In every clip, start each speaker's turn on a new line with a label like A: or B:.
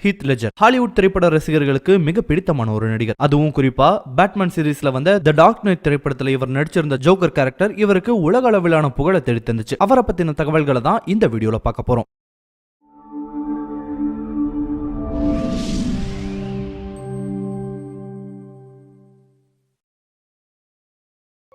A: Heath ledger Hollywood திரைப்பட ரசிகர்களுக்கு மிக பிடித்தமான ஒரு நடிகர். அதுவும் குறிப்பா பேட்மேன் சீரீஸ்ல வந்த தி டார்க் நைட் திரைப்படத்துல இவர் நடிச்சிருந்த ஜோக்கர் கேரக்டர் இவருக்கு உலக அளவிலான புகழை தேடி தந்துச்சு. அவரை பத்தின தகவல்களை தான் இந்த வீடியோல பார்க்க போறோம்.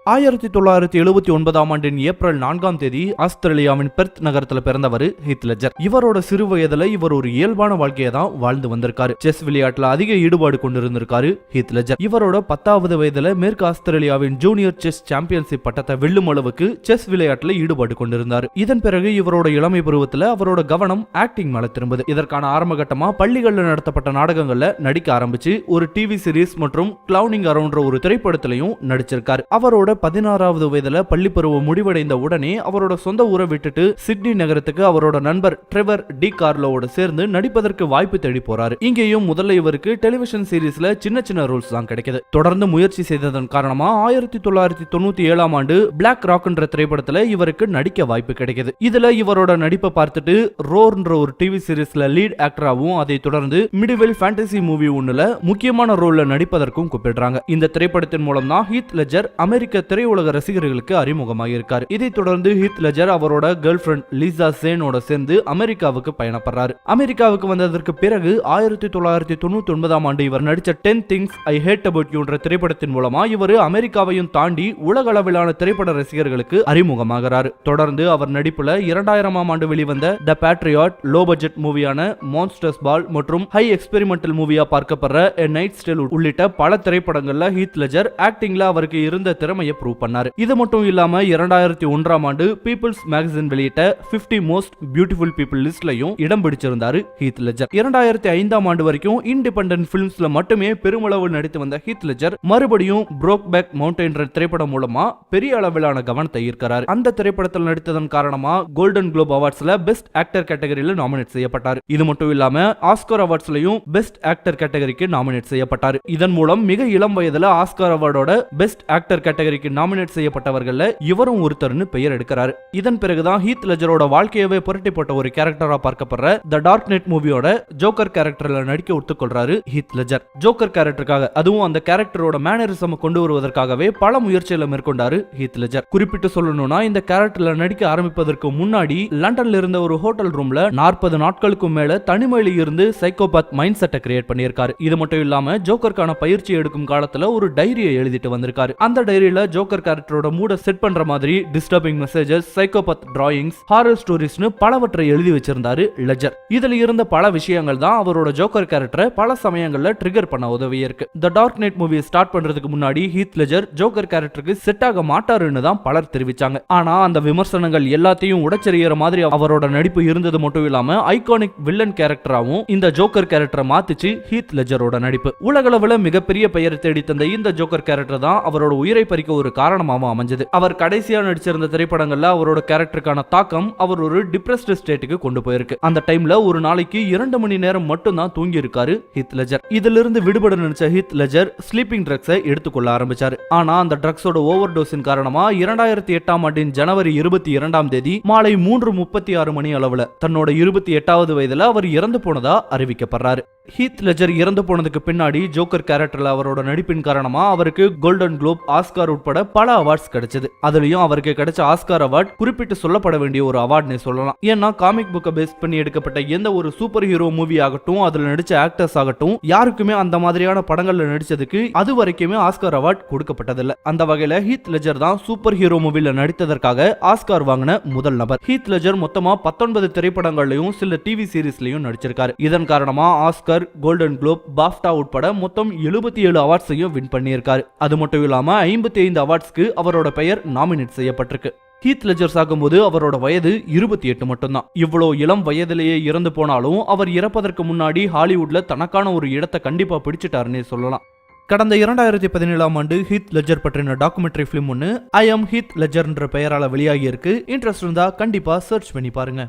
A: 1979 ஆண்டின் ஏப்ரல் 4ஆம் தேதி ஆஸ்திரேலியாவின் பெர்த் நகரத்துல பிறந்தவர் ஹீத் லெஜர். இவரோட சிறு வயதுல இவர் ஒரு இயல்பான வாழ்க்கையை தான் வாழ்ந்து வந்திருக்காரு. செஸ் விளையாட்டுல அதிக ஈடுபாடு கொண்டிருந்திருக்காரு ஹீத் லெஜர். இவரோட 10வது வயதுல மேற்கு ஆஸ்திரேலியாவின் ஜூனியர் செஸ் சாம்பியன்ஷிப் பட்டத்தை வெல்லும் அளவுக்கு செஸ் விளையாட்டுல ஈடுபாடு கொண்டிருந்தார். இதன் பிறகு இவரோட இளமை பருவத்துல அவரோட கவனம் ஆக்டிங் மேல திரும்புது. இதற்கான ஆரம்ப கட்டமா பள்ளிகள்ல நடத்தப்பட்ட நாடகங்கள்ல நடிக்க ஆரம்பிச்சு ஒரு டிவி சீரீஸ் மற்றும் கிளவுனிங் அரவுண்ட் ஒரு திரைப்படத்திலையும் நடிச்சிருக்காரு. அவரோட 16வது வயதுல பள்ளி பருவம் முடிவடைந்த உடனே அவரோட சொந்த ஊரை விட்டுட்டு சிட்னி நகரத்துக்கு அவரோட நண்பர் ட்ரெவர் டி கார்லோவோட சேர்ந்து நடிப்பதற்கு வாய்ப்பு தேடி போறாரு. இங்கேயும் முதல்ல இவருக்கு டெலிவிஷன் சீரீஸ்ல சின்ன சின்ன ரோல்ஸ் தான் கிடைக்குது. தொடர்ந்து முயற்சி செய்ததன் காரணமா 1997ஆம் ஆண்டு பிளாக் ராக் என்ற திரைப்படத்துல இவருக்கு நடிக்க வாய்ப்பு கிடைக்குது. இதுல இவரோட நடிப்பை பார்த்துட்டு ரோர்ன்ற ஒரு டிவி சீரீஸ்ல லீட் ஆக்டராகவும் அதை தொடர்ந்து மிடிவெல் ஃபேண்டசி மூவி ஒண்ணுல முக்கியமான ரோல்ல நடிப்பதற்கும் கூப்பிடுறாங்க. இந்த திரைப்படத்தின் மூலம் தான் ஹீத் லெஜர் அமெரிக்க திரையுலக ரசிகர்களுக்கு அறிமுகமாக இருக்காரு. இதை தொடர்ந்து ஹீத் லெஜர் அவரோட கேர்ள் ஃபிரெண்ட் லிசா சேனோட சேர்ந்து அமெரிக்காவுக்கு பயணப்படுறாரு. அமெரிக்காவுக்கு வந்ததற்கு பிறகு 1999ஆம் ஆண்டு இவர் நடிச்ச 10 Things I Hate About You என்ற திரைப்படத்தின் மூலமா இவர் அமெரிக்காவையும் தாண்டி உலக அளவிலான திரைப்பட ரசிகர்களுக்கு அறிமுகமாகிறார். தொடர்ந்து அவர் நடிப்புல 2000ஆம் ஆண்டு வெளிவந்த த பேட்ரியாட், லோ பட்ஜெட் மூவியான மான்ஸ்டர்ஸ் பால் மற்றும் ஹை எக்ஸ்பெரிமெண்டல் மூவியா பார்க்கப்படுற A Night's Tale உள்ளிட்ட பல திரைப்படங்கள்ல ஹீத் லெஜர் ஆக்டிங்ல அவருக்கு இருந்த திறமையை ப்ரூவ் பண்ணாரு. இது மட்டும் இல்லாம 2001ஆம் ஆண்டு பீப்பிள்ஸ் மேகசின் வெளியிட்ட 50 மோஸ்ட் பியூட்டிஃபுல் பீப்பிள் லிஸ்ட்லயும் இடம் பிடிச்சிருந்தாரு ஹீத் லெஜர். 2005ஆம் ஆண்டு வரைக்கும் இண்டிபெண்டன்ட் பிலிம்ஸ்ல மட்டுமே பெருமளவு நடித்து வந்த ஹீத் லெஜர் மறுபடியும் ப்ரோக்பேக் மவுண்டன் என்ற திரைப்படம் மூலமா பெரிய அளவிலான கவனத்தை ஈர்க்கிறார். அந்த திரைப்படத்தில் நடித்ததன் காரணமா கோல்டன் குளோப் அவார்ட்ஸ்ல பெஸ்ட் ஆக்டர் கேட்டகரியில நாமினேட் செய்யப்பட்டார். இது மட்டும் இல்லாம ஆஸ்கார் அவார்ட்ஸ்லயும் பெஸ்ட் ஆக்டர் கேட்டகரிக்கு நாமினேட் செய்யப்பட்டார். இதன் மூலம் மிக இளம் வயதுல ஆஸ்கார் அவார்டோட பெஸ்ட் ஆக்டர் கேட்டகரிக்கு நாமினேட் செய்யப்பட்டவர்கள்ல இவரும் ஒருத்தர்னு பெயர் எடுக்கிறார். இதன் பிறகுதான் ஹீத் லெஜரோட வாழ்க்கையவே புரட்டி போட்ட ஒரு கேரக்டரா பார்க்கப்படுற தி டார்க் நைட் மூவியோட ஜோக்கர் கேரக்டர்ல நடிக்க ஒத்துக்கொள்றாரு ஹீத் லெஜர். ஜோக்கர் கேரக்டருக்காக, அதுவும் அந்த கேரக்டரோட மேனரிசம் கொண்டு வருவதற்காகவே பல முயற்சிகளை மேற்கொண்டாரு ஹீத் லெஜர். குறிப்பிட்டு சொல்லணும்னா இந்த கேரக்டர்ல நடிக்க ஆரம்பிப்பதற்கு முன்னாடி லண்டன்ல இருந்த ஒரு ஹோட்டல் ரூம்ல 40 நாட்களுக்கும் மேல தனிமையில இருந்து சைக்கோபாத் மைண்ட் செட்டை கிரியேட் பண்ணியிருக்காரு. இது மட்டும் இல்லாம ஜோக்கருக்கான பயிற்சி எடுக்கும் காலத்துல ஒரு டைரியை எழுதிட்டு வந்திருக்காரு. அந்த டைரியில ஜோக்கர் கேரக்டரோட மூட செட் பண்ற மாதிரி disturbing messages, psychopath drawings, horror ஸ்டோரிஸ்னு பலவற்றை எழுதி வச்சிருந்தாரு லெஜர். இதுல இருந்த பல விஷயங்கள் தான் அவரோட ஜோக்கர் கேரக்டரை பல சமயங்கள்ல ட்ரிகர் பண்ண உதவியா இருக்கு. தி டார்க் நைட் மூவியை ஸ்டார்ட் பண்றதுக்கு முன்னாடி ஹீத் லெஜர் ஜோக்கர் கேரக்டருக்கு செட் ஆக மாட்டாருன்னு தான் பலர் தெரிவிச்சாங்க. ஆனா அந்த விமர்சனங்கள் எல்லாத்தையும் உடைச்செறிகிற மாதிரி அவரோட நடிப்பு இருந்தது மட்டும் இல்லாம ஐகானிக் வில்லன் கேரக்டராவும் இந்த ஜோக்கர் கேரக்டரை மாத்திச்சு ஹீத் லெஜரோட நடிப்பு. உலகளவுல மிகப்பெரிய பெயரை தேடி தந்த இந்த ஜோக்கர் கேரக்டர் தான் அவரோட உயிரை பறிக்க ஒரு காரணமாகவும் அமைஞ்சது. அவர் கடைசியா நடிச்சிருந்த திரைப்படங்கள்ல அவரோட கேரக்டருக்கான தாக்கம் அவர் ஒரு டிப்ரெஸ்ட் ஸ்டேட்டுக்கு கொண்டு போயிருக்கு. அந்த டைம்ல ஒரு நாளைக்கு 2 மணி நேரம் மட்டும் தான் தூங்கி இருக்காரு ஹீத் லெஜர். இதிலிருந்து விடுபட நினைச்ச ஹீத் லெஜர் ஸ்லீப்பிங் ட்ரக்ஸை எடுத்துக்கொள்ள ஆரம்பிச்சாரு. ஆனா அந்த ட்ரக்ஸோட ஓவர் டோஸின் காரணமா 2008ஆம் ஆண்டின் ஜனவரி 22ஆம் தேதி மாலை 3:36 மணி அளவுல தன்னோட 28வது வயதுல அவர் இறந்து போனதா அறிவிக்கப்படுறாரு. ஹீத் லெஜர் இறந்து போனதுக்கு பின்னாடி ஜோக்கர் கேரக்டர்ல அவரோட நடிப்பின் காரணமா அவருக்கு கோல்டன் குளோப், ஆஸ்கார் உட்பட பல அவார்ட்ஸ் கிடைச்சது. அதுலயும் அவருக்கு கிடைச்ச ஆஸ்கார் அவார்ட் குறிப்பிட்டு சொல்லப்பட வேண்டிய ஒரு அவார்ட்னே சொல்லலாம். ஏன்னா காமிக் புக்கை பேஸ் பண்ணி எடுக்கப்பட்ட எந்த ஒரு சூப்பர் ஹீரோ மூவி ஆகட்டும், அதுல நடிச்ச ஆக்டர்ஸ் ஆகட்டும், யாருக்குமே அந்த மாதிரியான படங்கள்ல நடிச்சதுக்கு அது வரைக்குமே ஆஸ்கார் அவார்ட் கொடுக்கப்பட்டதில்லை. அந்த வகையில ஹீத் லெஜர் தான் சூப்பர் ஹீரோ மூவில நடித்ததற்காக ஆஸ்கார் வாங்கின முதல் நபர். ஹீத் லெஜர் மொத்தமா 19 திரைப்படங்களையும் சில டிவி சீரீஸ்லயும் நடிச்சிருக்காரு. இதன் காரணமா ஆஸ்கார், கோல்டன் குளோப், பாஃப்டா உட்பட மொத்தம் 77 அவார்ட்ஸையும் வின் பண்ணியிருக்காரு. அது மட்டும் இல்லாம 55 அவார்ட்ஸ்க்கு அவரோட பெயர் நாமினேட் செய்யப்பட்டிருக்கு. ஹீத் லெஜர் சாகும்போது அவரோட வயது 28 மட்டும்தான். இவ்வளவு இளம் வயதிலேயே இறந்து போனாலும் அவர் இறப்பதற்கு முன்னாடி ஹாலிவுட்ல தனக்கான ஒரு இடத்தை கண்டிப்பா பிடிச்சிட்டாருன்னே சொல்லலாம். கடந்த 2017ஆம் ஆண்டு ஹீத் லெஜர் பற்றின டாக்குமெண்ட்ரி பிலிம் ஒன்னு ஐ அம் ஹீத் லெஜர் என்ற பெயரால வெளியாகி இருக்கு. இன்ட்ரெஸ்ட் இருந்தா கண்டிப்பா சர்ச் பண்ணி பாருங்க.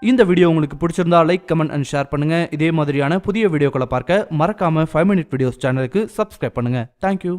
A: இந்த வீடியோ உங்களுக்கு பிடிச்சிருந்தா லைக், கமெண்ட் அண்ட் ஷேர் பண்ணுங்க. இதே மாதிரியான புதிய வீடியோக்களை பார்க்க மறக்காம 5 Minute Videos சேனலுக்கு சப்ஸ்கிரைப் பண்ணுங்க. தேங்க்யூ.